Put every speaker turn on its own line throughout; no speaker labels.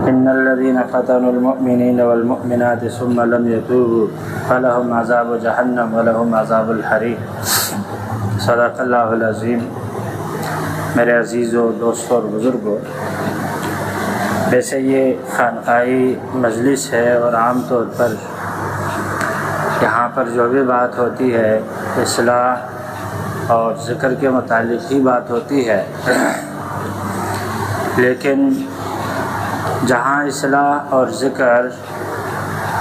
ان الذين فتنوا المؤمنين والمؤمنات ثم لم يتوبوا فلهم عذاب جہنم ولهم عذاب الحریق۔ صدق اللہ العظیم۔ میرے عزیزوں، دوستوں اور بزرگوں، ویسے یہ خانقاہی مجلس ہے اور عام طور پر یہاں پر جو بھی بات ہوتی ہے اصلاح اور ذکر کے متعلق ہی بات ہوتی ہے، لیکن جہاں اصلاح اور ذکر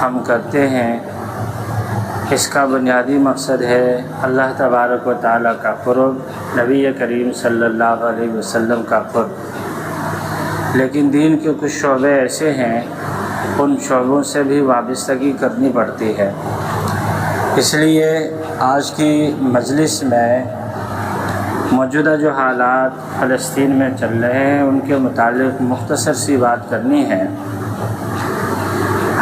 ہم کرتے ہیں اس کا بنیادی مقصد ہے اللہ تبارک و تعالیٰ کا قرب، نبی کریم صلی اللہ علیہ وسلم کا قرب۔ لیکن دین کے کچھ شعبے ایسے ہیں ان شعبوں سے بھی وابستگی کرنی پڑتی ہے۔ اس لیے آج کی مجلس میں موجودہ جو حالات فلسطین میں چل رہے ہیں ان کے متعلق مختصر سی بات کرنی ہے۔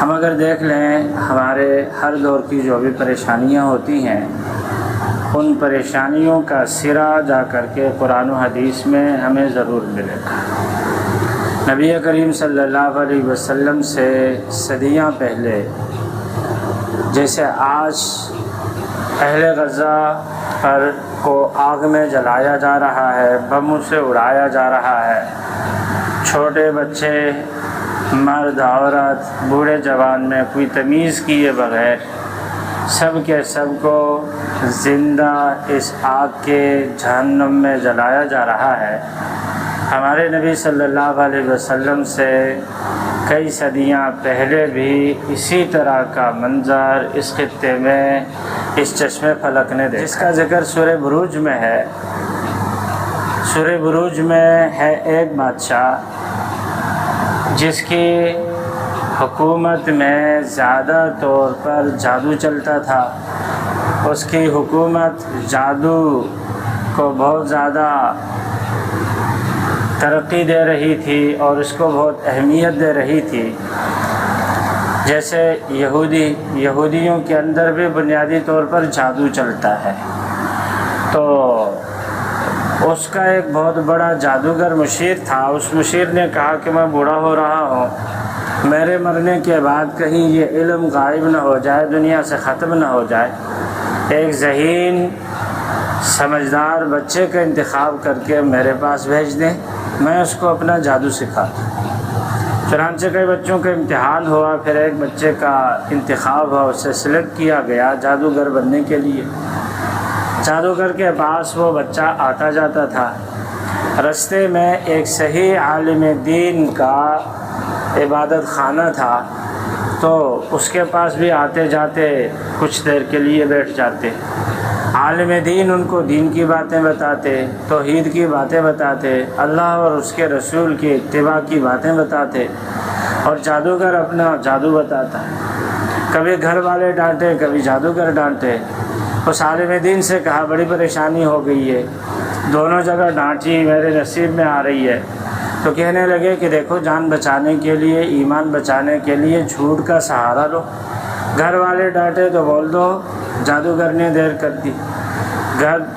ہم اگر دیکھ لیں ہمارے ہر دور کی جو بھی پریشانیاں ہوتی ہیں ان پریشانیوں کا سرا جا کر کے قرآن و حدیث میں ہمیں ضرور ملے گا۔ نبی کریم صلی اللہ علیہ وسلم سے صدیاں پہلے جیسے آج اہل غزہ پر کو آگ میں جلایا جا رہا ہے، بموں سے اڑایا جا رہا ہے، چھوٹے بچے، مرد، عورت، بوڑھے جوان میں کوئی تمیز کیے بغیر سب کے سب کو زندہ اس آگ کے جہنم میں جلایا جا رہا ہے۔ ہمارے نبی صلی اللہ علیہ وسلم سے کئی صدیاں پہلے بھی اسی طرح کا منظر اس خطے میں اس چشمے فلک نے دیکھا، جس کا ذکر سورہ بروج میں ہے۔ سورہ بروج میں ہے ایک بادشاہ جس کی حکومت میں زیادہ طور پر جادو چلتا تھا۔ اس کی حکومت جادو کو بہت زیادہ ترقی دے رہی تھی اور اس کو بہت اہمیت دے رہی تھی۔ جیسے یہودیوں کے اندر بھی بنیادی طور پر جادو چلتا ہے، تو اس کا ایک بہت بڑا جادوگر مشیر تھا۔ اس مشیر نے کہا کہ میں بوڑھا ہو رہا ہوں، میرے مرنے کے بعد کہیں یہ علم غائب نہ ہو جائے، دنیا سے ختم نہ ہو جائے، ایک ذہین سمجھدار بچے کا انتخاب کر کے میرے پاس بھیج دیں، میں اس کو اپنا جادو سکھا دوں۔ چنانچہ کئی بچوں کا امتحان ہوا، پھر ایک بچے کا انتخاب ہوا، اسے سلیکٹ کیا گیا جادوگر بننے کے لیے۔ جادوگر کے پاس وہ بچہ آتا جاتا تھا، رستے میں ایک صحیح عالم دین کا عبادت خانہ تھا، تو اس کے پاس بھی آتے جاتے کچھ دیر کے لیے بیٹھ جاتے۔ عالم دین ان کو دین کی باتیں بتاتے، توحید کی باتیں بتاتے، اللہ اور اس کے رسول کی اتباع کی باتیں بتاتے، اور جادوگر اپنا جادو بتاتا۔ کبھی گھر والے ڈانٹے، کبھی جادوگر ڈانٹے۔ اس عالم دین سے کہا بڑی پریشانی ہو گئی ہے، دونوں جگہ ڈانٹی میرے نصیب میں آ رہی ہے۔ تو کہنے لگے کہ دیکھو جان بچانے کے لیے، ایمان بچانے کے لیے جھوٹ کا سہارا لو۔ گھر والے ڈانٹے تو بول دو جادوگر نے دیر کر دی،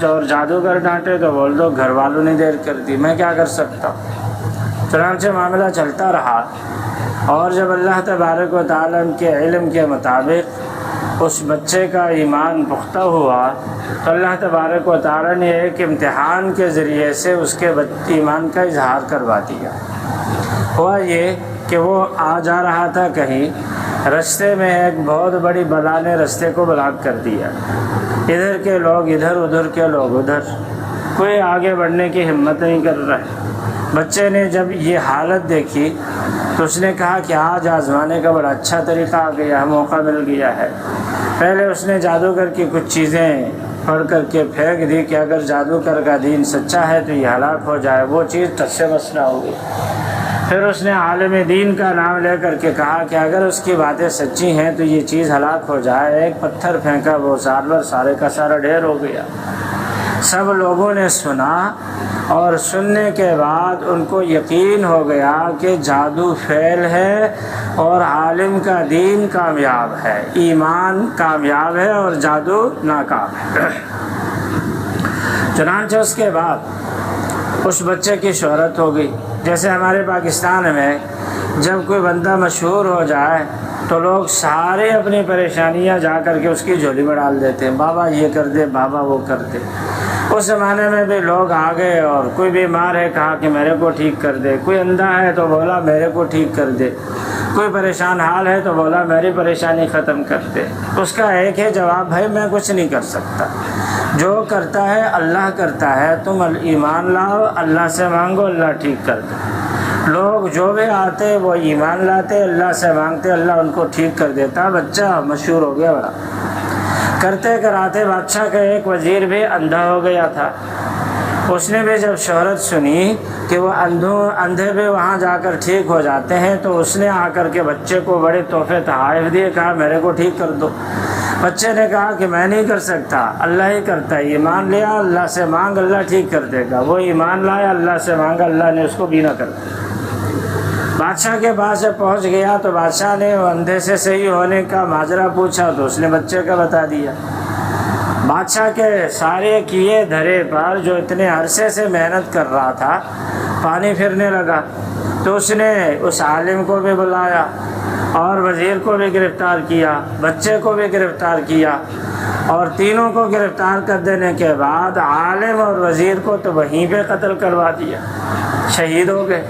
اور جادوگر ڈانٹے تو بول دو گھر والوں نے دیر کر دی، میں کیا کر سکتا ہوں۔ چنانچہ معاملہ چلتا رہا، اور جب اللہ تبارک و تعالیٰ کے علم کے مطابق اس بچے کا ایمان پختہ ہوا تو اللہ تبارک و تعالیٰ نے ایک امتحان کے ذریعے سے اس کے ایمان کا اظہار کروا دیا۔ ہوا یہ کہ وہ آ جا رہا تھا کہیں، رستے میں ایک بہت بڑی بلا نے رستے کو بلاک کر دیا، ادھر کے لوگ ادھر، ادھر کے لوگ ادھر، کوئی آگے بڑھنے کی ہمت نہیں کر رہا ہے۔ بچے نے جب یہ حالت دیکھی تو اس نے کہا کہ آج آزمانے کا بڑا اچھا طریقہ آ گیا، موقع مل گیا ہے۔ پہلے اس نے جادوگر کی کچھ چیزیں پڑھ کر کے پھینک دی کہ اگر جادوگر کا دین سچا ہے تو یہ ہلاک ہو جائے، وہ چیز ٹس سے مس نہ ہوگی۔ پھر اس نے عالم دین کا نام لے کر کے کہا کہ اگر اس کی باتیں سچی ہیں تو یہ چیز ہلاک ہو جائے۔ ایک پتھر پھینکا، وہ سالور سارے کا سارا ڈھیر ہو گیا۔ سب لوگوں نے سنا، اور سننے کے بعد ان کو یقین ہو گیا کہ جادو فعل ہے اور عالم کا دین کامیاب ہے، ایمان کامیاب ہے اور جادو ناکام ہے۔ چنانچہ اس کے بعد اس بچے کی شہرت ہو گئی۔ جیسے ہمارے پاکستان میں جب کوئی بندہ مشہور ہو جائے تو لوگ سارے اپنی پریشانیاں جا کر کے اس کی جھولی میں ڈال دیتے ہیں، بابا یہ کر دے، بابا وہ کر دے۔ اس زمانے میں بھی لوگ آ گئے اور کوئی بیمار ہے کہا کہ میرے کو ٹھیک کر دے، کوئی اندھا ہے تو بولا میرے کو ٹھیک کر دے، کوئی پریشان حال ہے تو بولا میری پریشانی ختم کر دے۔ اس کا ایک ہے جواب، بھائی میں کچھ نہیں کر سکتا، جو کرتا ہے اللہ کرتا ہے، تم ایمان لاؤ، اللہ سے مانگو، اللہ ٹھیک کر دے۔ لوگ جو بھی آتے وہ ایمان لاتے، اللہ سے مانگتے، اللہ ان کو ٹھیک کر دیتا۔ بچہ مشہور ہو گیا بڑا، کرتے کراتے بادشاہ کا ایک وزیر بھی اندھا ہو گیا تھا۔ اس نے بھی جب شہرت سنی کہ وہ اندھے بھی وہاں جا کر ٹھیک ہو جاتے ہیں تو اس نے آ کر کے بچے کو بڑے تحفے تحائف دیے، کہا میرے کو ٹھیک کر دو۔ بچے نے کہا کہ میں نہیں کر سکتا، اللہ ہی کرتا ہے، ایمان لیا، اللہ سے مانگ، اللہ ٹھیک کر دے گا۔ وہ ایمان لایا، اللہ سے مانگا، اللہ نے اس کو بینا کر دیا۔ بادشاہ کے پاس جب پہنچ گیا تو بادشاہ نے اندھے سے صحیح ہونے کا ماجرا پوچھا تو اس نے بچے کا بتا دیا۔ بادشاہ کے سارے کیے دھرے پر جو اتنے عرصے سے محنت کر رہا تھا پانی پھرنے لگا، تو اس نے اس عالم کو بھی بلایا اور وزیر کو بھی گرفتار کیا، بچے کو بھی گرفتار کیا، اور تینوں کو گرفتار کر دینے کے بعد عالم اور وزیر کو تو وہیں پہ قتل کروا دیا، شہید ہو گئے۔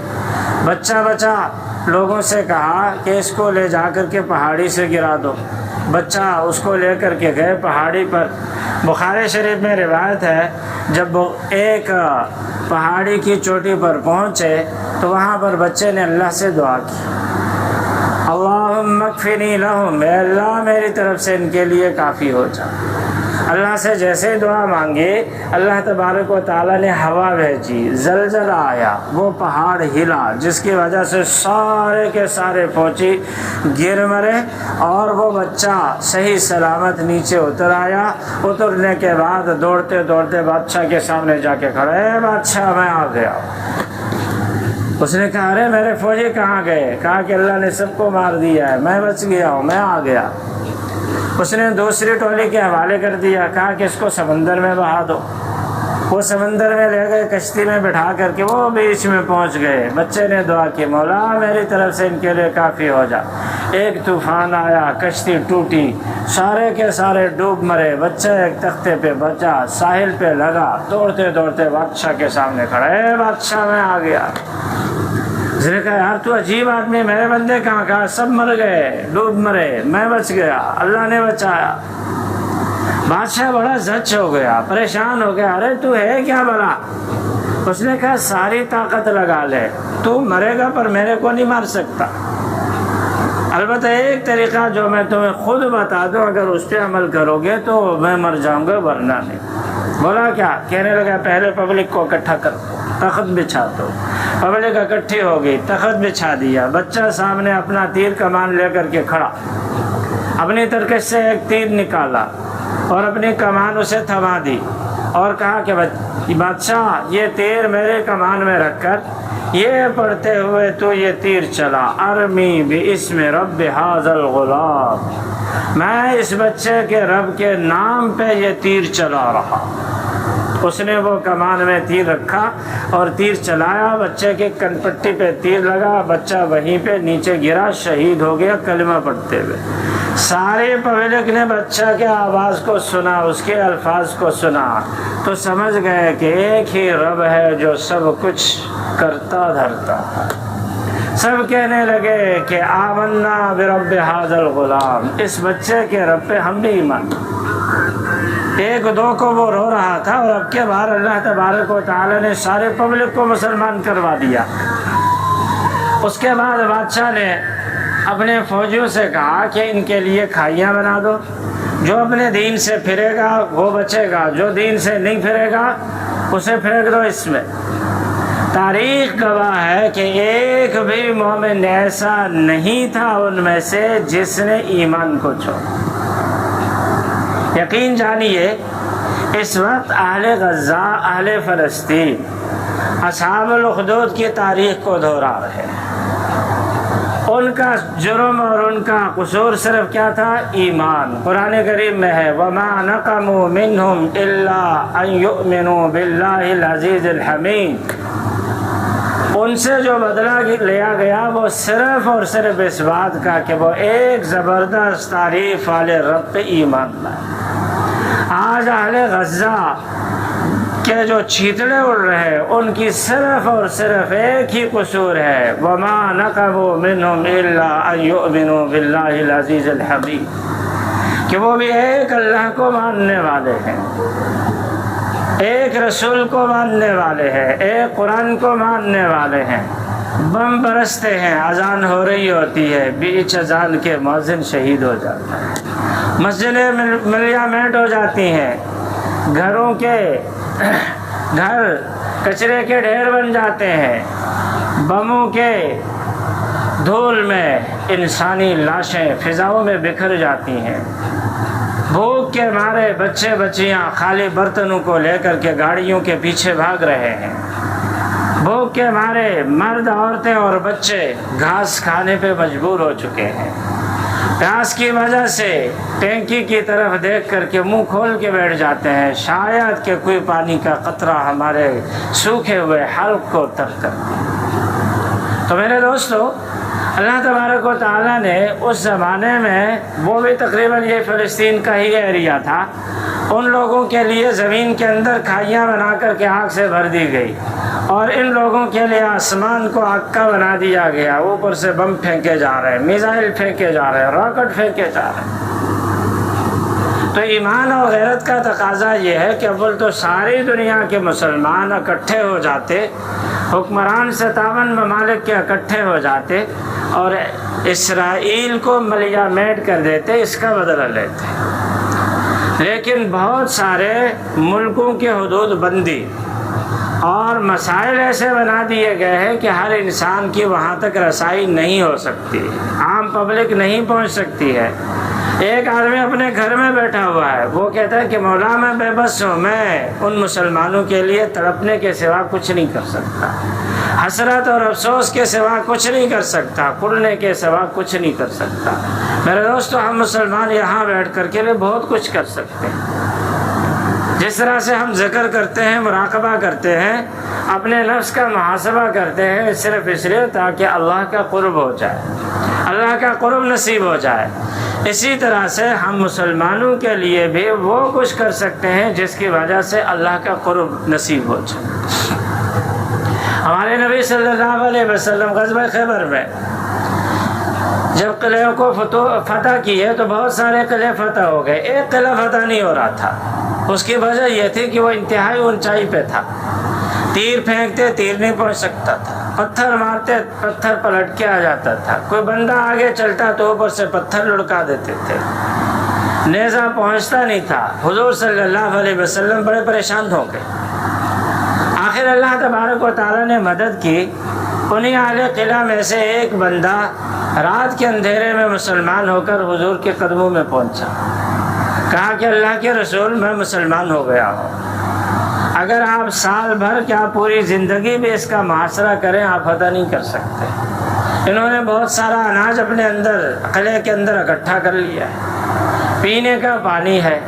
بچہ بچا، لوگوں سے کہا کہ اس کو لے جا کر کے پہاڑی سے گرا دو۔ بچہ اس کو لے کر کے گئے پہاڑی پر۔ بخاری شریف میں روایت ہے جب وہ ایک پہاڑی کی چوٹی پر پہنچے تو وہاں پر بچے نے اللہ سے دعا کی، اللہم اکفنی لہم، اے اللہ میری طرف سے ان کے لیے کافی ہو جا۔ اللہ سے جیسے دعا مانگی، اللہ تبارک و تعالیٰ نے ہوا بھیجی، زلزلہ آیا، وہ پہاڑ ہلا، جس کی وجہ سے سارے کے سارے فوجی گر مرے، اور وہ بچہ صحیح سلامت نیچے اتر آیا۔ اترنے کے بعد دوڑتے دوڑتے بادشاہ کے سامنے جا کے کھڑا، اے بادشاہ میں آ گیا۔ اس نے کہا ارے میرے فوجی کہاں گئے؟ کہا کہ اللہ نے سب کو مار دیا ہے، میں بچ گیا ہوں، میں آ گیا۔ اس نے دوسری ٹولی کے حوالے کر دیا، کہا کہ اس کو سمندر میں بہا دو۔ وہ سمندر میں لے گئے، کشتی میں بٹھا کر کے وہ بیچ میں پہنچ گئے۔ بچے نے دعا کی، مولا میری طرف سے ان کے لیے کافی ہو جا۔ ایک طوفان آیا، کشتی ٹوٹی، سارے کے سارے ڈوب مرے۔ بچہ ایک تختے پہ بچا، ساحل پہ لگا، دوڑتے دوڑتے بادشاہ کے سامنے کھڑا، اے بادشاہ میں آ گیا۔ اس نے کہا یار تو عجیب آدمی، میرے بندے کہاں؟ کہا سب مر گئے، ڈوب مرے، میں بچ گیا، اللہ نے بچایا۔ بادشاہ بڑا زچ ہو گیا، پریشان ہو گیا، ارے تو ہے کیا بلا؟ اس نے کہا ساری طاقت لگا لے، تو مرے گا پر میرے کو نہیں مار سکتا، البتہ ایک طریقہ جو میں تمہیں خود بتا دوں، اگر اس پہ عمل کرو گے تو میں مر جاؤں گا، ورنہ نہیں۔ بولا کیا؟ کہنے لگا پہلے پبلک کو اکٹھا کر دو، تخت بچھا دو۔ پبلک اکٹھی ہو گئی، تخت بچھا دیا، بچہ سامنے اپنا تیر کمان لے کر کے کھڑا، اپنی ترکش سے ایک تیر نکالا اور اپنی کمان اسے تھما دی اور کہا کہ بادشاہ یہ تیر میرے کمان میں رکھ کر یہ پڑھتے ہوئے تو یہ تیر چلا، ارمی باسم رب ھذا الغلام، میں اس بچے کے رب کے نام پہ یہ تیر چلا رہا۔ اس نے وہ کمان میں تیر رکھا اور تیر چلایا، بچے کے کن پٹی پہ تیر لگا، بچہ وہیں پہ نیچے گرا، شہید ہو گیا کلمہ پڑھتے ہوئے۔ سارے پبلک نے بچہ کے آواز کو سنا، اس کے الفاظ کو سنا تو سمجھ گئے کہ ایک ہی رب ہے جو سب کچھ کرتا دھرتا ہے۔ سب کہنے لگے کہ آمنا برب ھذا الغلام، اس بچے کے رب پہ ہم بھی ایمان۔ ایک دو کو وہ رو رہا تھا اور اب کے بعد اللہ تبارک و تعالی نے سارے پبلک کو مسلمان کروا دیا۔ اس کے بعد بادشاہ نے اپنے فوجیوں سے کہا کہ ان کے لیے کھائیاں بنا دو، جو اپنے دین سے پھرے گا وہ بچے گا، جو دین سے نہیں پھرے گا اسے پھینک دو اس میں۔ تاریخ گواہ ہے کہ ایک بھی مومن ایسا نہیں تھا ان میں سے جس نے ایمان کو چھوڑا۔ یقین جانیے اس وقت اہل غزہ، اہل فلسطین اصحاب الاخدود کی تاریخ کو دہرا رہے ہیں۔ ان کا جرم اور ان کا قصور صرف کیا تھا؟ ایمان۔ قرآن کریم میں ہے وَمَا نَقَمُوا مِنْهُمْ إِلَّا أَن يُؤْمِنُوا بِاللَّهِ الْعَزِيزِ الْحَمِيدِ، ان سے جو بدلہ لیا گیا وہ صرف اور صرف اس بات کا کہ وہ ایک زبردست تعریف والے رب پہ ایمان لائے۔ آج اہل غزہ کے جو چیتڑے اڑ رہے ہیں ان کی صرف اور صرف ایک ہی قصور ہے، وَمَا نَقَمُوا مِنْهُمْ إِلَّا أَن يُؤْمِنُوا بِاللَّهِ الْعَزِيزِ الْحَمِيدِ، کہ وہ بھی ایک اللہ کو ماننے والے ہیں، ایک رسول کو ماننے والے ہیں، ایک قرآن کو ماننے والے ہیں۔ بم برستے ہیں، اذان ہو رہی ہوتی ہے، بیچ اذان کے مؤذن شہید ہو جاتا ہے، مسجدیں ملیا میٹ ہو جاتی ہیں، گھروں کے گھر کچرے کے ڈھیر بن جاتے ہیں، بموں کے دھول میں انسانی لاشیں فضاؤں میں بکھر جاتی ہیں، بھوک کے مارے بچے بچیاں خالی برتنوں کو لے کر کے گاڑیوں کے پیچھے بھاگ رہے ہیں، بھوک کے مارے مرد عورتیں اور بچے گھاس کھانے پہ مجبور ہو چکے ہیں، پیاس کی وجہ سے ٹینکی کی طرف دیکھ کر کے منہ کھول کے بیٹھ جاتے ہیں، شاید کہ کوئی پانی کا قطرہ ہمارے سوکھے ہوئے حلق کو تر کر دے۔ تو میرے دوستو، اللہ تبارک و تعالیٰ نے اس زمانے میں، وہ بھی تقریباً یہ فلسطین کا ہی ایریا تھا، ان لوگوں کے لیے زمین کے اندر کھائیاں بنا کر کے آگ سے بھر دی گئی، اور ان لوگوں کے لیے آسمان کو آگ کا بنا دیا گیا، اوپر سے بم پھینکے جا رہے ہیں، میزائل پھینکے جا رہے ہیں، راکٹ پھینکے جا رہے ہیں۔ تو ایمان اور غیرت کا تقاضا یہ ہے کہ اول تو ساری دنیا کے مسلمان اکٹھے ہو جاتے، حکمران 57 ممالک کے اکٹھے ہو جاتے اور اسرائیل کو ملیا میٹ کر دیتے، اس کا بدلہ لیتے۔ لیکن بہت سارے ملکوں کے حدود بندی اور مسائل ایسے بنا دیے گئے ہیں کہ ہر انسان کی وہاں تک رسائی نہیں ہو سکتی، عام پبلک نہیں پہنچ سکتی ہے۔ ایک آدمی اپنے گھر میں بیٹھا ہوا ہے، وہ کہتا ہے کہ مولا میں بے بس ہوں، میں ان مسلمانوں کے لیے تڑپنے کے سوا کچھ نہیں کر سکتا، حسرت اور افسوس کے سوا کچھ نہیں کر سکتا، کڑنے کے سوا کچھ نہیں کر سکتا۔ میرے دوستو، ہم مسلمان یہاں بیٹھ کر کے بہت کچھ کر سکتے ہیں۔ جس طرح سے ہم ذکر کرتے ہیں، مراقبہ کرتے ہیں، اپنے نفس کا محاسبہ کرتے ہیں، صرف اس لیے تاکہ اللہ کا قرب ہو جائے، اللہ کا قرب نصیب ہو جائے، اسی طرح سے ہم مسلمانوں کے لیے بھی وہ کچھ کر سکتے ہیں جس کی وجہ سے اللہ کا قرب نصیب ہو جائے۔ ہمارے نبی صلی اللہ علیہ وسلم غزوہ خیبر میں جب قلعوں کو فتح کیے تو بہت سارے قلعے فتح ہو گئے، ایک قلعہ فتح نہیں ہو رہا تھا۔ اس کی وجہ یہ تھی کہ وہ انتہائی اونچائی پہ تھا، تیر پھینکتے تیر نہیں پہنچ سکتا تھا، پتھر مارتے پتھر پلٹ کے آ جاتا تھا، کوئی بندہ آگے چلتا تو اوپر سے پتھر لڑکا دیتے تھے، نیزہ پہنچتا نہیں تھا۔ حضور صلی اللہ علیہ وسلم بڑے پریشان ہو گئے۔ آخر اللہ تبارک و تعالیٰ نے مدد کی، انہیں اہل قلعہ میں سے ایک بندہ رات کے اندھیرے میں مسلمان ہو کر حضور کے قدموں میں پہنچا، کہا کہ اللہ کے رسول، میں مسلمان ہو گیا ہوں، اگر آپ سال بھر کیا پوری زندگی بھی اس کا محاصرہ کریں آپ فتح نہیں کر سکتے۔ انہوں نے بہت سارا اناج اپنے اندر قلعے کے اندر اکٹھا کر لیا ہے، پینے کا پانی ہے۔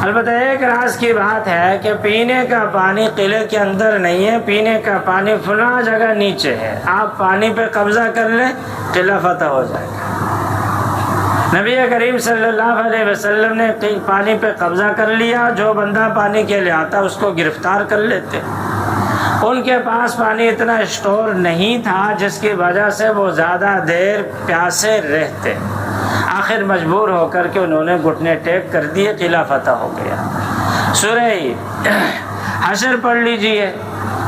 البتہ ایک راز کی بات ہے کہ پینے کا پانی قلعے کے اندر نہیں ہے، پینے کا پانی فلاں جگہ نیچے ہے، آپ پانی پہ قبضہ کر لیں قلعہ فتح ہو جائے گا۔ نبی کریم صلی اللہ علیہ وسلم نے پانی پہ قبضہ کر لیا، جو بندہ پانی کے لیے آتا اس کو گرفتار کر لیتے۔ ان کے پاس پانی اتنا اسٹور نہیں تھا جس کی وجہ سے وہ زیادہ دیر پیاسے رہتے، آخر مجبور ہو کر کے انہوں نے گھٹنے ٹیک کر دیے، قلعہ فتح ہو گیا۔ سورہ حشر پڑھ لیجئے،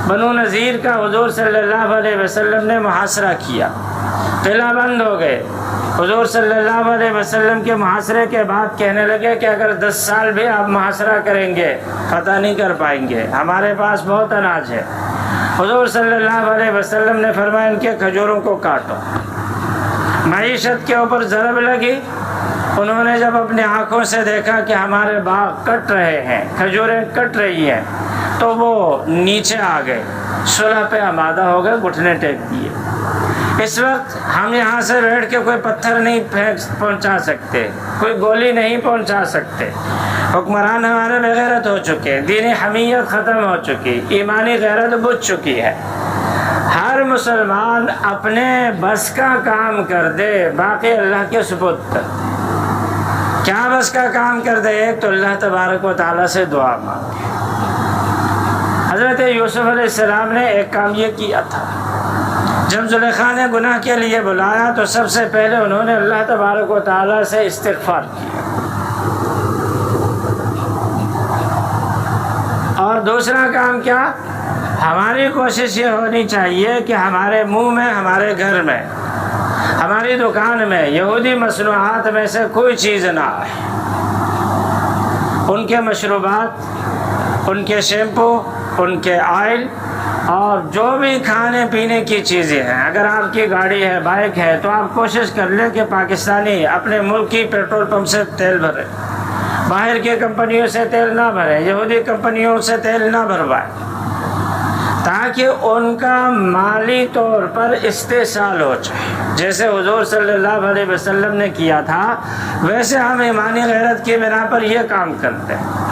بنو نذیر کا حضور صلی اللہ علیہ وسلم نے محاصرہ کیا، قلعہ بند ہو گئے۔ حضور صلی اللہ علیہ وسلم کے محاصرے کے بعد کہنے لگے کہ اگر 10 سال بھی آپ محاصرہ کریں گے فتح نہیں کر پائیں گے، ہمارے پاس بہت اناج ہے۔ حضور صلی اللہ علیہ وسلم نے فرمایا ان کے کھجوروں کو کاٹو۔ معیشت کے اوپر ضرب لگی، انہوں نے جب اپنی آنکھوں سے دیکھا کہ ہمارے باغ کٹ رہے ہیں، کھجوریں کٹ رہی ہیں، تو وہ نیچے آ گئے، صلح پہ آمادہ ہو گئے، گھٹنے ٹیک دیے۔ اس وقت ہم یہاں سے بیٹھ کے کوئی پتھر نہیں پہنچا سکتے، کوئی گولی نہیں پہنچا سکتے، حکمران ہمارے بغیرت ہو چکے، دینی حمیت ختم ہو چکی، ایمانی غیرت بجھ چکی ہے۔ ہر مسلمان اپنے بس کا کام کر دے، باقی اللہ کے سپرد کر دے۔ کیا بس کا کام کر دے؟ ایک تو اللہ تبارک و تعالیٰ سے دعا مانگے۔ حضرت یوسف علیہ السلام نے ایک کام یہ کیا تھا، جب زلیخا نے گناہ کے لیے بلایا تو سب سے پہلے انہوں نے اللہ تبارک و تعالیٰ سے استغفار کیا، اور دوسرا کام کیا؟ ہماری کوشش یہ ہونی چاہیے کہ ہمارے منہ میں، ہمارے گھر میں، ہماری دکان میں یہودی مصنوعات میں سے کوئی چیز نہ آئے۔ ان کے مشروبات، ان کے شیمپو، ان کے آئل اور جو بھی کھانے پینے کی چیزیں ہیں، اگر آپ کی گاڑی ہے، بائک ہے، تو آپ کوشش کر لیں کہ پاکستانی اپنے ملک کی پیٹرول پمپ سے تیل بھرے، باہر کی کمپنیوں سے تیل نہ بھریں، یہودی کمپنیوں سے تیل نہ بھروائیں، تاکہ ان کا مالی طور پر استحصال ہو جائے۔ جیسے حضور صلی اللہ علیہ وسلم نے کیا تھا، ویسے ہم ایمانی غیرت کی بنا پر یہ کام کرتے ہیں۔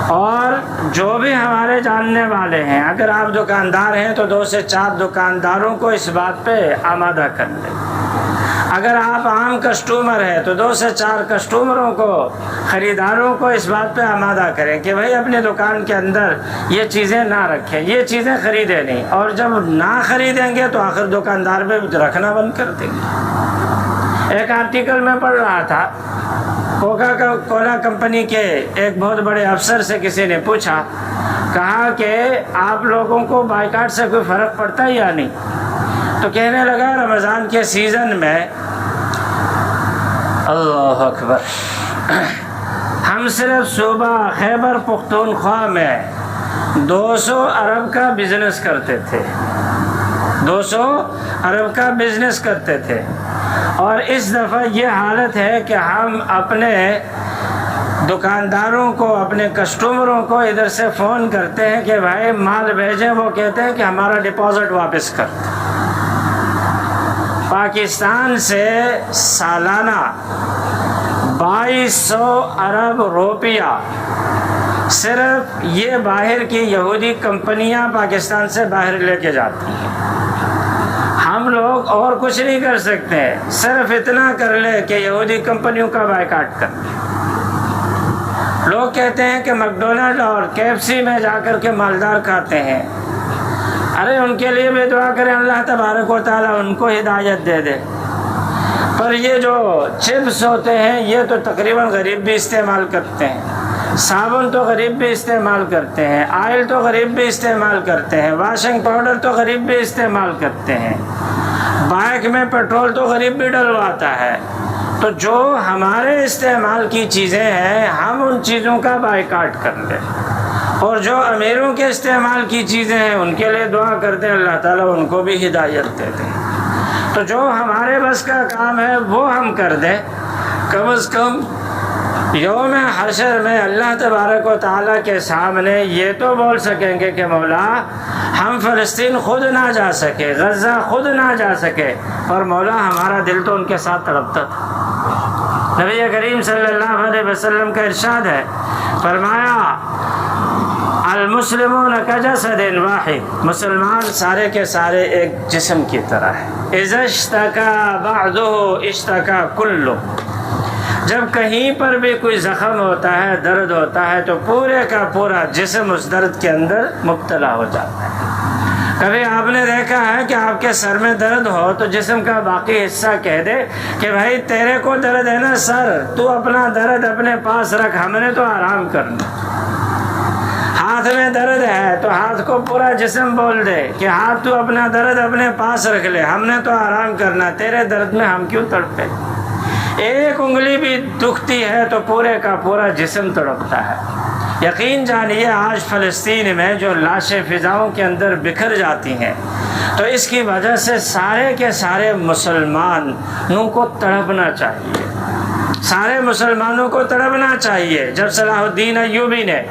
اور جو بھی ہمارے جاننے والے ہیں، اگر آپ دکاندار ہیں تو 2 سے 4 دکانداروں کو اس بات پہ آمادہ کر لیں۔ اگر آپ عام کسٹمر ہیں تو 2 سے 4 کسٹمروں کو، خریداروں کو اس بات پہ آمادہ کریں کہ بھائی اپنے دکان کے اندر یہ چیزیں نہ رکھیں، یہ چیزیں خریدیں نہیں، اور جب نہ خریدیں گے تو آخر دکاندار پہ رکھنا بند کر دیں گے۔ ایک آرٹیکل میں پڑھ رہا تھا، کوکا کولا کمپنی کے ایک بہت بڑے افسر سے کسی نے پوچھا، کہا کہ آپ لوگوں کو بائیکاٹ سے کوئی فرق پڑتا ہے یا نہیں؟ تو کہنے لگا رمضان کے سیزن میں، اللہ اکبر، ہم صرف صوبہ خیبر پختونخوا میں 200 ارب کا بزنس کرتے تھے، 200 ارب کا بزنس کرتے تھے، اور اس دفعہ یہ حالت ہے کہ ہم اپنے دکانداروں کو، اپنے کسٹمروں کو ادھر سے فون کرتے ہیں کہ بھائی مال بھیجیں، وہ کہتے ہیں کہ ہمارا ڈپازٹ واپس کر دیں۔ پاکستان سے سالانہ 2200 ارب روپیہ صرف یہ باہر کی یہودی کمپنیاں پاکستان سے باہر لے کے جاتی ہیں۔ ہم لوگ اور کچھ نہیں کر سکتے، صرف اتنا کر لے کہ یہودی کمپنیوں کا بائیکاٹ کر لیں۔ لوگ کہتے ہیں کہ میکڈونلڈ اور KFC میں جا کر کے مالدار کھاتے ہیں، ارے ان کے لیے بھی دعا کریں، اللہ تبارک و تعالیٰ ان کو ہدایت دے دے۔ پر یہ جو چپس ہوتے ہیں یہ تو تقریباً غریب بھی استعمال کرتے ہیں، صابن تو غریب بھی استعمال کرتے ہیں، آئل تو غریب بھی استعمال کرتے ہیں، واشنگ پاؤڈر تو غریب بھی استعمال کرتے ہیں، بائک میں پیٹرول تو غریب بھی ڈلواتا ہے۔ تو جو ہمارے استعمال کی چیزیں ہیں ہم ان چیزوں کا بائیکاٹ کر لیں، اور جو امیروں کے استعمال کی چیزیں ہیں ان کے لیے دعا کرتے ہیں اللہ تعالیٰ ان کو بھی ہدایت دے دیں۔ تو جو ہمارے بس کا کام ہے وہ ہم کر دیں، کم از کم یوم حشر میں اللہ تبارک و تعالیٰ کے سامنے یہ تو بول سکیں گے کہ مولا ہم فلسطین خود نہ جا سکے، غزہ خود نہ جا سکے، اور مولا ہمارا دل تو ان کے ساتھ تڑپتا تھا۔ نبی کریم صلی اللہ علیہ وسلم کا ارشاد ہے، فرمایا المسلمون کجسد واحد، مسلمان سارے کے سارے ایک جسم کی طرح ہے، اذا اشتکا بعضہ اشتکا کلہ، جب کہیں پر بھی کوئی زخم ہوتا ہے، درد ہوتا ہے، تو پورے کا پورا جسم اس درد کے اندر مبتلا ہو جاتا ہے۔ کبھی آپ نے دیکھا ہے کہ آپ کے سر میں درد ہو تو جسم کا باقی حصہ کہہ دے کہ بھائی تیرے کو درد ہے نا سر، تو اپنا درد اپنے پاس رکھ، ہم نے تو آرام کرنا۔ ہاتھ میں درد ہے تو ہاتھ کو پورا جسم بول دے کہ ہاتھ تو اپنا درد اپنے پاس رکھ لے، ہم نے تو آرام کرنا، تیرے درد میں ہم کیوں تڑپے۔ ایک انگلی بھی دکھتی ہے تو پورے کا پورا جسم تڑپتا ہے۔ یقین جانیے آج فلسطین میں جو لاشیں فضاؤں کے اندر بکھر جاتی ہیں تو اس کی وجہ سے سارے کے سارے مسلمانوں کو تڑپنا چاہیے، سارے مسلمانوں کو تڑپنا چاہیے۔ جب صلاح الدین ایوبی نے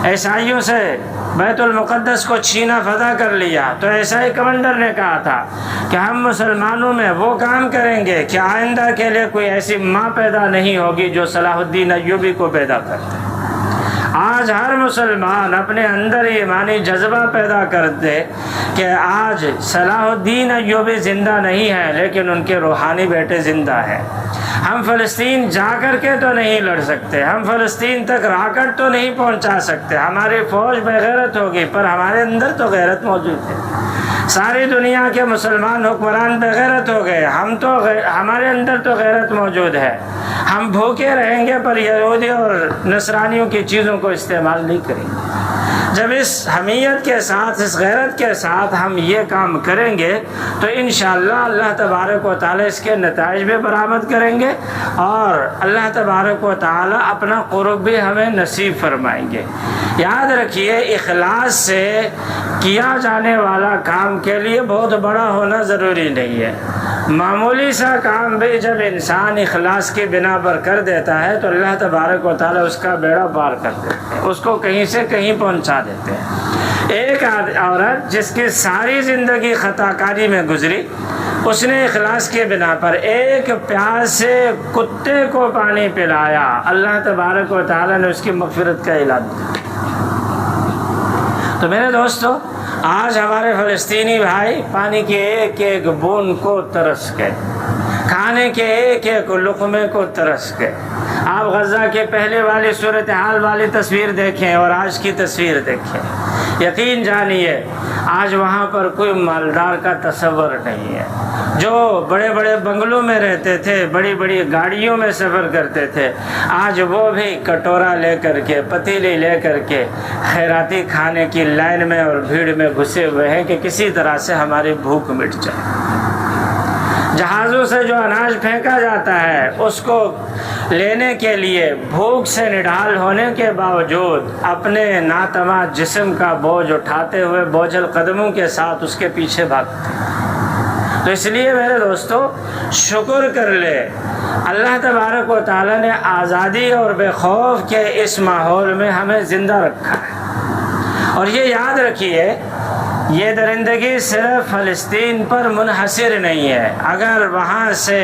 عیسائیوں سے بیت المقدس کو چھینا فتح کر لیا تو عیسائی کمانڈر نے کہا تھا کہ ہم مسلمانوں میں وہ کام کریں گے کہ آئندہ کے لیے کوئی ایسی ماں پیدا نہیں ہوگی جو صلاح الدین ایوبی کو پیدا کرتے۔ آج ہر مسلمان اپنے اندر ایمانی جذبہ پیدا کر دے کہ آج صلاح الدین ایوبی زندہ نہیں ہے لیکن ان کے روحانی بیٹے زندہ ہیں۔ ہم فلسطین جا کر کے تو نہیں لڑ سکتے، ہم فلسطین تک راکٹ تو نہیں پہنچا سکتے، ہماری فوج بے غیرت ہوگی، پر ہمارے اندر تو غیرت موجود ہے۔ ساری دنیا کے مسلمان حکمران بے غیرت ہو گئے، ہمارے اندر تو غیرت موجود ہے۔ ہم بھوکے رہیں گے پر یہودی اور نصرانیوں کی چیزوں کو استعمال نہیں کریں گے۔ جب اس حمیت کے ساتھ، اس غیرت کے ساتھ ہم یہ کام کریں گے تو انشاءاللہ اللہ تبارک و تعالی اس کے نتائج بھی برآمد کریں گے اور اللہ تبارک و تعالی اپنا قرب بھی ہمیں نصیب فرمائیں گے۔ یاد رکھیے، اخلاص سے کیا جانے والا کام کے لیے بہت بڑا ہونا ضروری نہیں ہے۔ معمولی سا کام بھی جب انسان اخلاص کی بنا پر کر دیتا ہے تو اللہ تبارک و تعالی اس کا بیڑا پار کر دیتے ہیں، اس کو کہیں سے کہیں پہنچا دیتے ہیں۔ ایک عورت جس کی ساری زندگی خطا کاری میں گزری، اس نے اخلاص کی بنا پر ایک پیاسے کتے کو پانی پلایا، اللہ تبارک و تعالی نے اس کی مغفرت کا اعلان کیا۔ تو میرے دوستو، آج ہمارے فلسطینی بھائی پانی کی ایک ایک بوند کو ترس گئے، کھانے کے ایک ایک لقمے کو ترس گئے۔ آپ غزہ کے پہلے والی صورتحال والی تصویر دیکھیں اور آج کی تصویر دیکھیں، یقین جانیے آج وہاں پر کوئی مالدار کا تصور نہیں ہے۔ جو بڑے بڑے بنگلوں میں رہتے تھے، بڑی بڑی گاڑیوں میں سفر کرتے تھے، آج وہ بھی کٹورا لے کر کے، پتیلی لے کر کے خیراتی کھانے کی لائن میں اور بھیڑ میں گھسے ہوئے ہیں کہ کسی طرح سے ہماری بھوک مٹ جائے۔ جہازوں سے جو اناج پھینکا جاتا ہے اس کو لینے کے لیے بھوک سے نڈھال ہونے کے باوجود اپنے ناتماں جسم کا بوجھ اٹھاتے ہوئے بوجھل قدموں کے ساتھ اس کے پیچھے بھاگتے ہیں۔ تو اس لیے میرے دوستو، شکر کر لے، اللہ تبارک و تعالی نے آزادی اور بے خوف کے اس ماحول میں ہمیں زندہ رکھا ہے۔ اور یہ یاد رکھیے، یہ درندگی صرف فلسطین پر منحصر نہیں ہے۔ اگر وہاں سے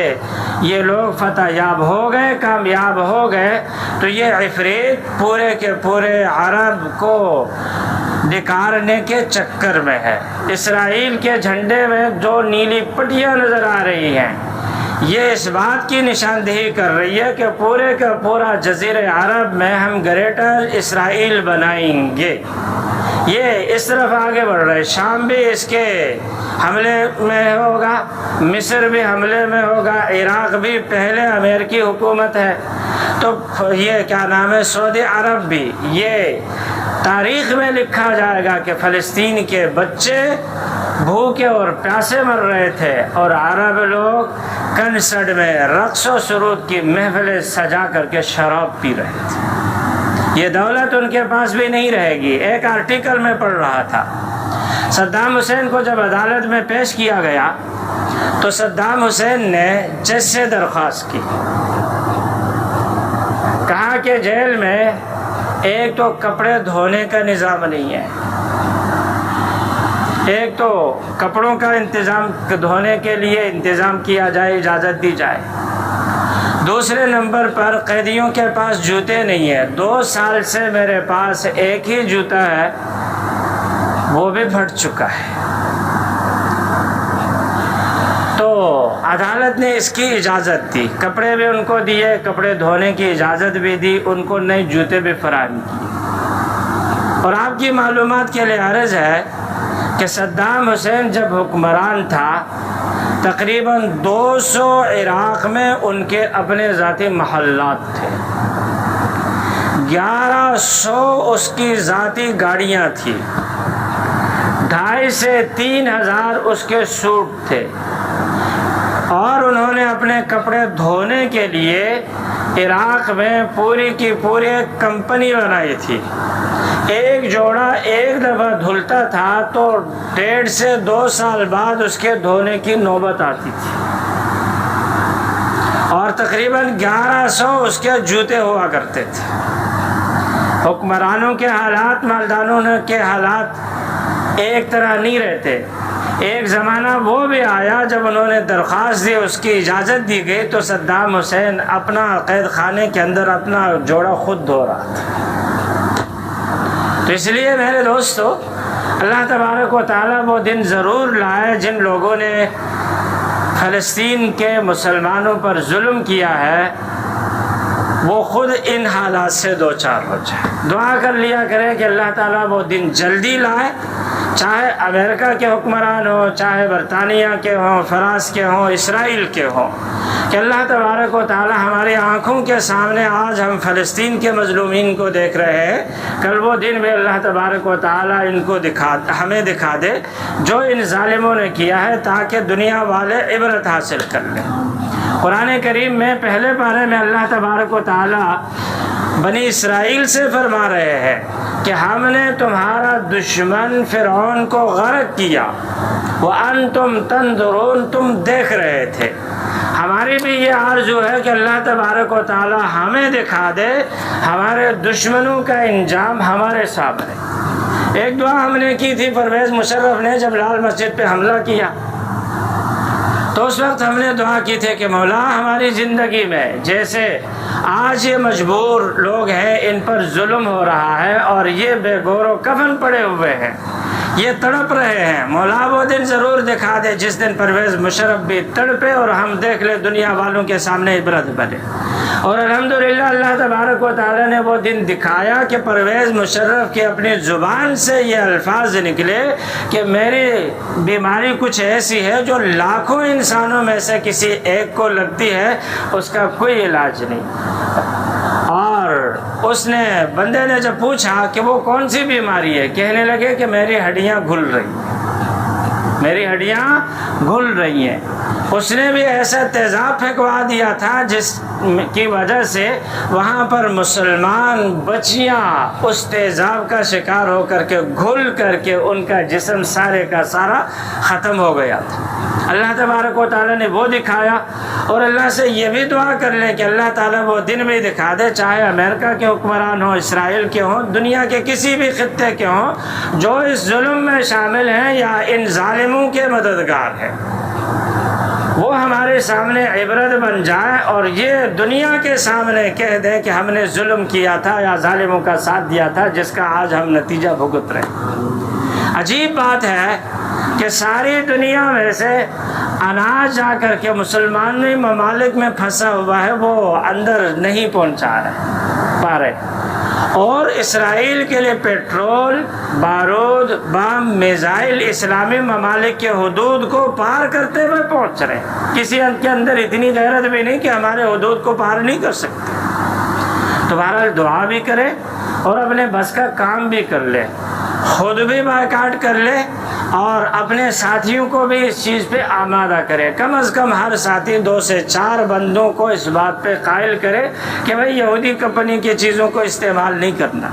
یہ لوگ فتح یاب ہو گئے، کامیاب ہو گئے، تو یہ عفریت پورے کے پورے عرب کو ڈکارنے کے چکر میں ہے۔ اسرائیل کے جھنڈے میں جو نیلی پٹیاں نظر آ رہی ہیں، یہ اس بات کی نشاندہی کر رہی ہے کہ پورے کا پورا جزیرہ عرب میں ہم گریٹر اسرائیل بنائیں گے۔ یہ اس طرف آگے بڑھ رہے، شام بھی اس کے حملے میں ہوگا، مصر بھی حملے میں ہوگا، عراق بھی پہلے امریکی حکومت ہے، تو یہ کیا نام ہے، سعودی عرب بھی۔ یہ تاریخ میں لکھا جائے گا کہ فلسطین کے بچے بھوکے اور پیاسے مر رہے تھے اور عرب لوگ کنسڑ میں رقص و سرود کی محفلیں سجا کر کے شراب پی رہے تھے۔ یہ دولت ان کے پاس بھی نہیں رہے گی۔ ایک آرٹیکل میں پڑھ رہا تھا، صدام حسین کو جب عدالت میں پیش کیا گیا تو صدام حسین نے جج سے درخواست کی، کہا کہ جیل میں ایک تو کپڑے دھونے کا نظام نہیں ہے، ایک تو کپڑوں کا انتظام دھونے کے لیے انتظام کیا جائے، اجازت دی جائے۔ دوسرے نمبر پر قیدیوں کے پاس جوتے نہیں ہیں، 2 سال سے میرے پاس ایک ہی جوتا ہے، وہ بھی پھٹ چکا ہے۔ تو عدالت نے اس کی اجازت دی، کپڑے بھی ان کو دیے، کپڑے دھونے کی اجازت بھی دی، ان کو نئے جوتے بھی فراہم کیے۔ اور آپ کی معلومات کے لیے عرض ہے کہ صدام حسین جب حکمران تھا، تقریباً 200 عراق میں ان کے اپنے ذاتی محلات تھے، 1100 اس کی ذاتی گاڑیاں تھیں، 2,500 سے 3,000 اس کے سوٹ تھے، اور انہوں نے اپنے کپڑے دھونے کے لیے عراق میں پوری کی پوری ایک کمپنی بنائی تھی۔ ایک جوڑا ایک دفعہ دھلتا تھا تو 1.5 سے 2 سال بعد اس کے دھونے کی نوبت آتی تھی، اور تقریباً 1100 اس کے جوتے ہوا کرتے تھے۔ حکمرانوں کے حالات، مالداروں کے حالات ایک طرح نہیں رہتے۔ ایک زمانہ وہ بھی آیا جب انہوں نے درخواست دی، اس کی اجازت دی گئی، تو صدام حسین اپنا قید خانے کے اندر اپنا جوڑا خود دھو رہا تھا۔ تو اس لیے میرے دوستو، اللہ تبارک و تعالیٰ وہ دن ضرور لائے جن لوگوں نے فلسطین کے مسلمانوں پر ظلم کیا ہے، وہ خود ان حالات سے دوچار ہو جائے۔ دعا کر لیا کرے کہ اللہ تعالیٰ وہ دن جلدی لائے، چاہے امریکہ کے حکمران ہوں، چاہے برطانیہ کے ہوں، فرانس کے ہوں، اسرائیل کے ہوں، کہ اللہ تبارک و تعالیٰ ہماری آنکھوں کے سامنے آج ہم فلسطین کے مظلومین کو دیکھ رہے ہیں، کل وہ دن بھی اللہ تبارک و تعالیٰ ان کو ہمیں دکھا دے جو ان ظالموں نے کیا ہے، تاکہ دنیا والے عبرت حاصل کر لیں۔ قرآن کریم میں پہلے پارے میں اللہ تبارک و تعالیٰ بنی اسرائیل سے فرما رہے ہیں کہ ہم نے تمہارا دشمن فرعون کو غرق کیا، وَأَنْتُمْ تَنْظُرُونَ، تم دیکھ رہے تھے۔ ہماری بھی یہ آرزو ہے کہ اللہ تبارک و تعالیٰ ہمیں دکھا دے ہمارے دشمنوں کا انجام ہمارے سامنے۔ ایک دعا ہم نے کی تھی پرویز مشرف نے جب لال مسجد پہ حملہ کیا، تو اس وقت ہم نے دعا کی تھی کہ مولا ہماری زندگی میں جیسے آج یہ مجبور لوگ ہیں، ان پر ظلم ہو رہا ہے اور یہ بے گور و کفن پڑے ہوئے ہیں، یہ تڑپ رہے ہیں، مولا وہ دن ضرور دکھا دے جس دن پرویز مشرف بھی تڑپے اور ہم دیکھ لیں دنیا والوں کے سامنے عبرت بنے۔ اور الحمدللہ اللہ تبارک و تعالیٰ نے وہ دن دکھایا کہ پرویز مشرف کی اپنی زبان سے یہ الفاظ نکلے کہ میری بیماری کچھ ایسی ہے جو لاکھوں انسانوں میں سے کسی ایک کو لگتی ہے، اس کا کوئی علاج نہیں۔ اور اس نے بندے نے جب پوچھا کہ وہ کون سی بیماری ہے، کہنے لگے کہ میری ہڈیاں گھل رہی ہیں، میری ہڈیاں گھل رہی ہیں۔ اس نے بھی ایسا تیزاب پھینکوا دیا تھا جس کی وجہ سے وہاں پر مسلمان بچیاں اس تیزاب کا شکار ہو کر کے گھل کر کے ان کا جسم سارے کا سارا ختم ہو گیا تھا۔ اللہ تبارک و تعالیٰ نے وہ دکھایا، اور اللہ سے یہ بھی دعا کر لیں کہ اللہ تعالیٰ وہ دن بھی دکھا دے، چاہے امریکہ کے حکمران ہوں، اسرائیل کے ہوں، دنیا کے کسی بھی خطے کے ہوں، جو اس ظلم میں شامل ہیں یا ان ظالموں کے مددگار ہیں، وہ ہمارے سامنے عبرت بن جائے اور یہ دنیا کے سامنے کہہ دیں کہ ہم نے ظلم کیا تھا یا ظالموں کا ساتھ دیا تھا، جس کا آج ہم نتیجہ بھگت رہے ہیں۔ عجیب بات ہے کہ ساری دنیا میں سے اناج جا کر کے مسلمانی ممالک میں پھنسا ہوا ہے، وہ اندر نہیں پہنچا پا رہے، اور اسرائیل کے لیے پیٹرول، بارود، بم، میزائل اسلامی ممالک کے حدود کو پار کرتے ہوئے پہنچ رہے ہیں۔ کسی کے اندر اتنی غیرت بھی نہیں کہ ہمارے حدود کو پار نہیں کر سکتے۔ تو بہرحال دعا بھی کرے اور اپنے بس کا کام بھی کر لے، خود بھی بائیکاٹ کر لے اور اپنے ساتھیوں کو بھی اس چیز پہ آمادہ کرے۔ کم از کم ہر ساتھی 2 سے 4 بندوں کو اس بات پہ قائل کرے کہ بھئی یہودی کمپنی کی چیزوں کو استعمال نہیں کرنا۔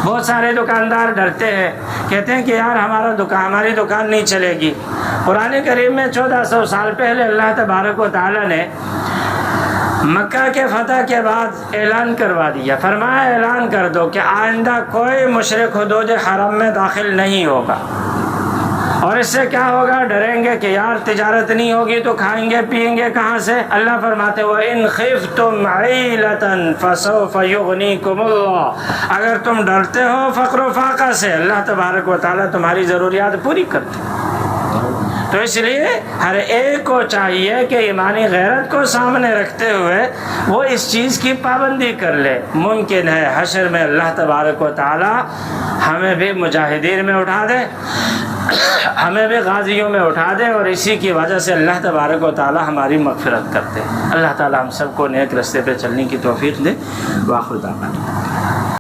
بہت سارے دکاندار ڈرتے ہیں، کہتے ہیں کہ یار ہماری دکان نہیں چلے گی۔ قرآن کریم میں 1400 سال پہلے اللہ تبارک و تعالیٰ نے مکہ کے فتح کے بعد اعلان کروا دیا، فرمایا اعلان کر دو کہ آئندہ کوئی مشرک حدود حرم میں داخل نہیں ہوگا۔ اور اس سے کیا ہوگا؟ ڈریں گے کہ یار تجارت نہیں ہوگی تو کھائیں گے پیئیں گے کہاں سے؟ اللہ فرماتے وَإِنْ خِفْتُمْ عَيْلَةً فَسَوْفَ يُغْنِيكُمُ اللَّهُ، اگر تم ڈرتے ہو فقر و فاقہ سے، اللہ تبارک و تعالیٰ تمہاری ضروریات پوری کرتے ہیں۔ تو اس لیے ہر ایک کو چاہیے کہ ایمانی غیرت کو سامنے رکھتے ہوئے وہ اس چیز کی پابندی کر لے۔ ممکن ہے حشر میں اللہ تبارک و تعالیٰ ہمیں بھی مجاہدین میں اٹھا دے، ہمیں بھی غازیوں میں اٹھا دے، اور اسی کی وجہ سے اللہ تبارک و تعالیٰ ہماری مغفرت کرتے ہیں۔ اللہ تعالیٰ ہم سب کو نیک رستے پہ چلنے کی توفیق دے۔ وآخر دعوانا